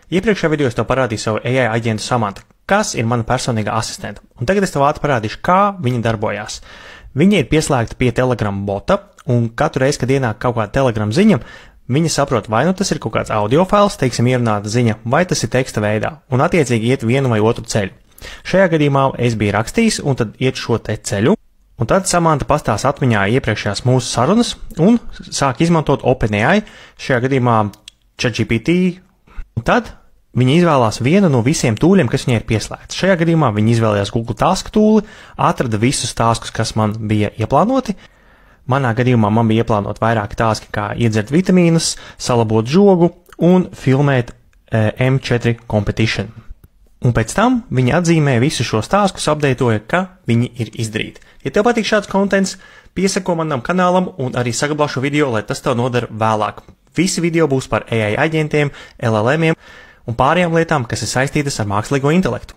Iepriekšējā video es tev parādīju savu AI aģentu Samantu, kas ir mana personīgā asistente, un tagad es tev ātri parādīšu, kā viņa darbojās. Viņa ir pieslēgta pie Telegram bota, un katru reizi, kad ienāk kaut kāda Telegram ziņa, viņa saprot, vai nu tas ir kaut kāds audio fails, teiksim, ierunāta ziņa, vai tas ir teksta veidā, un attiecīgi iet vienu vai otru ceļu. Šajā gadījumā es biju rakstījis, un tad iet šo te ceļu, un tad Samanta pastās atmiņā iepriekšējās mūsu sarunas, un sāk izmantot OpenAI, šajā gadījumā ChatGPT, un tad viņa izvēlās vienu no visiem tūļiem, kas viņai ir pieslēgts. Šajā gadījumā viņa izvēlējās Google Task tūli, atrada visus taskus, kas man bija ieplānoti. Manā gadījumā man bija ieplānot vairāki taski, kā iedzert vitamīnus, salabot žogu un filmēt M4 competition. Un pēc tam viņi atzīmē visus šos taskus, apdeitoja, ka viņi ir izdarīti. Ja tev patīk šāds kontents, piesako manam kanālam un arī saglabā šo video, lai tas tev nodara vēlāk. Visi video būs par AI aģentiem, LLMiem un pārējām lietām, kas ir saistītas ar mākslīgo intelektu.